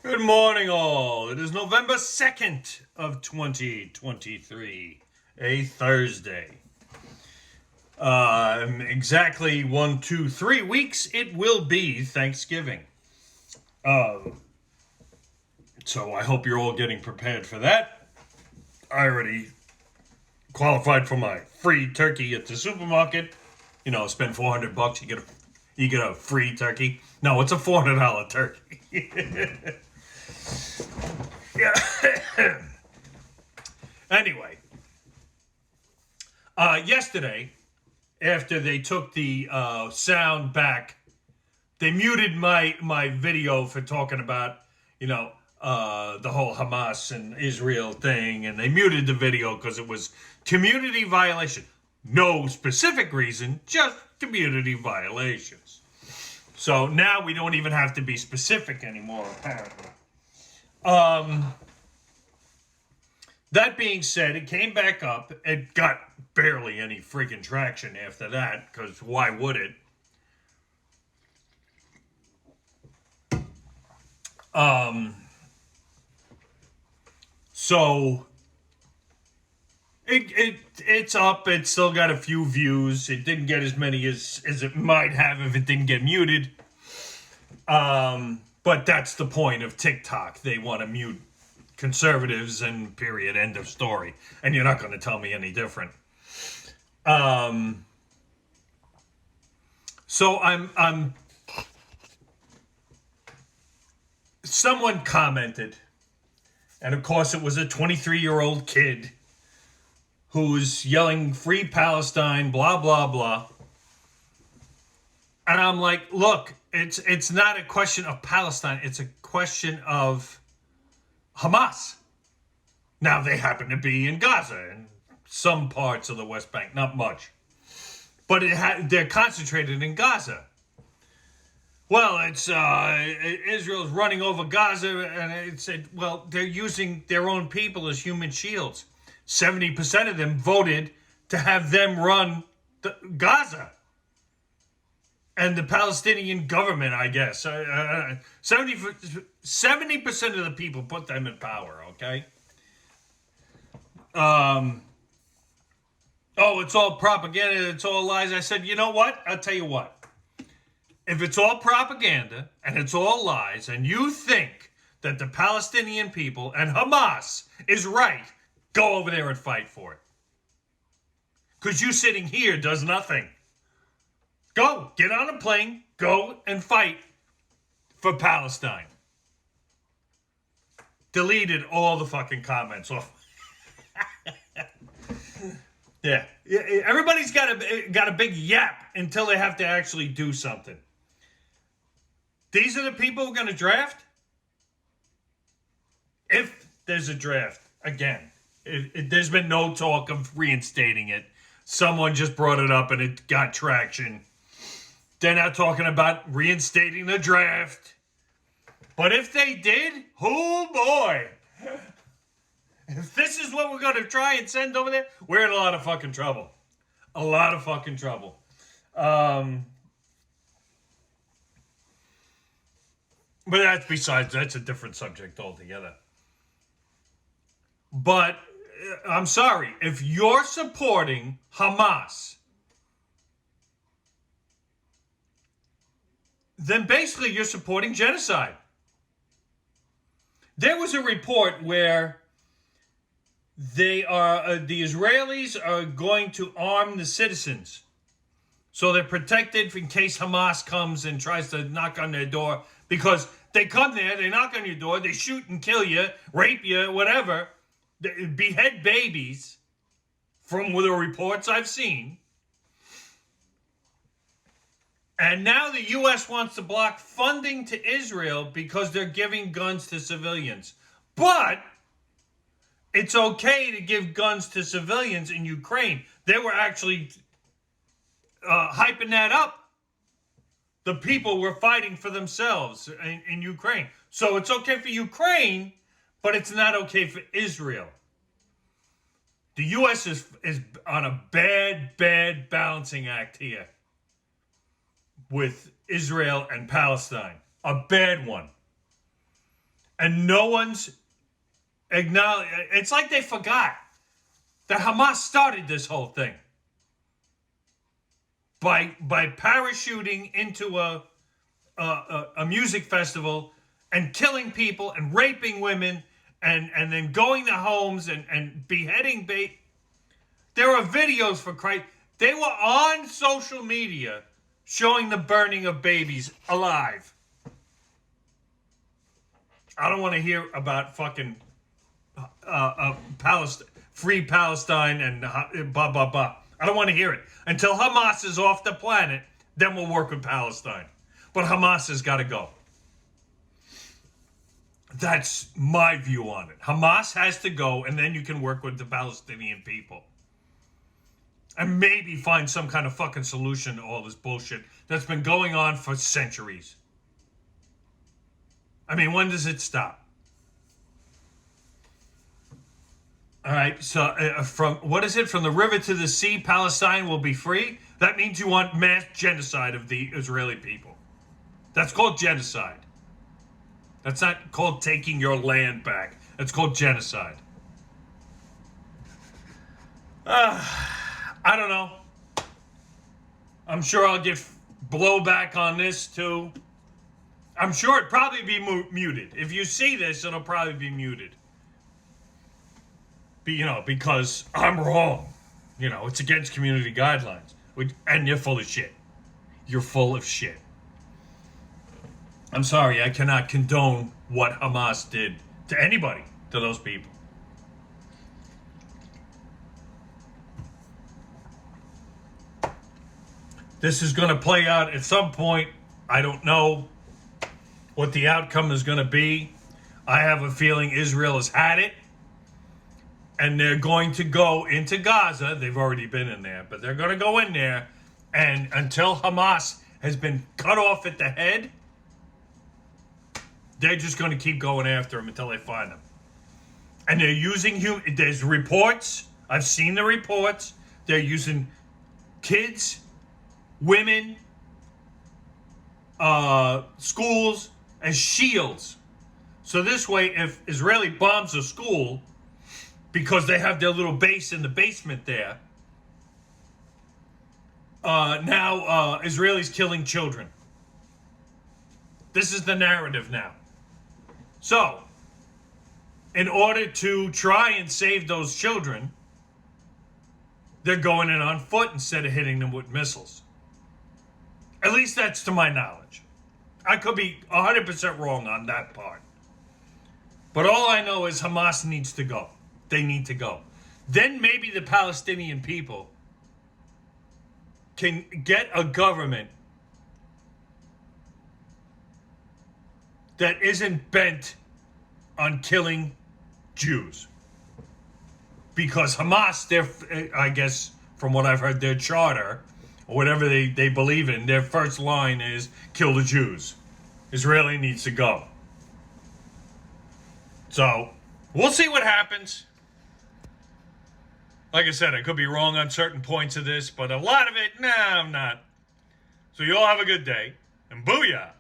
Good morning, all. It is November 2nd of 2023, a Thursday. Exactly 3 weeks it will be Thanksgiving. So I hope you're all getting prepared for that. I already qualified for my free turkey at the supermarket. Spend $400, you get a free turkey. No, it's a $400 turkey. Yeah. Anyway, yesterday, after they took the sound back, they muted my video for talking about the whole Hamas and Israel thing, and they muted the video because it was community violation. No specific reason, just community violations. So now we don't even have to be specific anymore, apparently. That being said, it came back up. It got barely any freaking traction after that, because why would it? So it's up. It's still got a few views. It didn't get as many as it might have if it didn't get muted. But that's the point of TikTok. They want to mute conservatives and period, end of story. And you're not going to tell me any different. So I'm someone commented, and of course it was a 23-year-old kid who's yelling free Palestine, blah blah blah. And I'm like, look, it's not a question of Palestine, it's a question of Hamas. Now they happen to be in Gaza and some parts of the West Bank, not much. But they're concentrated in Gaza. Well, it's Israel's running over Gaza, and it said, well, they're using their own people as human shields. 70% of them voted to have them run Gaza. And the Palestinian government, I guess. 70% of the people put them in power, okay? Oh, it's all propaganda, it's all lies. I said, you know what? I'll tell you what. If it's all propaganda and it's all lies, and you think that the Palestinian people and Hamas is right, go over there and fight for it. Because you sitting here does nothing. Go, get on a plane, go and fight for Palestine. Deleted all the fucking comments off. Yeah, everybody's got a big yap until they have to actually do something. These are the people we're going to draft? If there's a draft, again, there's been no talk of reinstating it. Someone just brought it up and it got traction. They're not talking about reinstating the draft. But if they did, oh boy. If this is what we're going to try and send over there, we're in a lot of fucking trouble. A lot of fucking trouble. But that's a different subject altogether. But I'm sorry, if you're supporting Hamas, then basically you're supporting genocide. There was a report where the Israelis are going to arm the citizens, so they're protected in case Hamas comes and tries to knock on their door. Because they come there, they knock on your door, they shoot and kill you, rape you, whatever, they behead babies, from the reports I've seen. And now the U.S. wants to block funding to Israel because they're giving guns to civilians. But it's okay to give guns to civilians in Ukraine. They were actually hyping that up. The people were fighting for themselves in Ukraine. So it's okay for Ukraine, but it's not okay for Israel. The U.S. is on a bad balancing act here with Israel and Palestine. A bad one. And no one's acknowledged. It's like they forgot that Hamas started this whole thing by parachuting into a music festival and killing people and raping women and then going to homes and beheading There are videos, for Christ. They were on social media showing the burning of babies alive. I don't want to hear about fucking Palestine, free Palestine and blah, blah, blah. I don't want to hear it. Until Hamas is off the planet, then we'll work with Palestine. But Hamas has got to go. That's my view on it. Hamas has to go, and then you can work with the Palestinian people. And maybe find some kind of fucking solution to all this bullshit that's been going on for centuries. I mean, when does it stop? All right, so from the river to the sea, Palestine will be free? That means you want mass genocide of the Israeli people. That's called genocide. That's not called taking your land back. That's called genocide. I don't know. I'm sure I'll get blowback on this too. I'm sure it'll probably be muted. If you see this, it'll probably be muted. Because I'm wrong. It's against community guidelines. And you're full of shit. You're full of shit. I'm sorry, I cannot condone what Hamas did to anybody, to those people. This is going to play out at some point. I don't know what the outcome is going to be. I have a feeling Israel has had it. And they're going to go into Gaza. They've already been in there, but they're going to go in there. And until Hamas has been cut off at the head, they're just going to keep going after them until they find them. And they're using there's reports. I've seen the reports. They're using kids, women, schools as shields. So this way, if Israeli bombs a school, because they have their little base in the basement there, now Israelis killing children. This is the narrative now. So, in order to try and save those children, they're going in on foot instead of hitting them with missiles. At least that's to my knowledge. I could be 100% wrong on that part. But all I know is Hamas needs to go. They need to go. Then maybe the Palestinian people can get a government that isn't bent on killing Jews. Because Hamas, I guess, from what I've heard, their charter, or whatever they believe in, their first line is, kill the Jews. Israeli needs to go. So, we'll see what happens. Like I said, I could be wrong on certain points of this, but a lot of it, nah, I'm not. So you all have a good day, and booyah!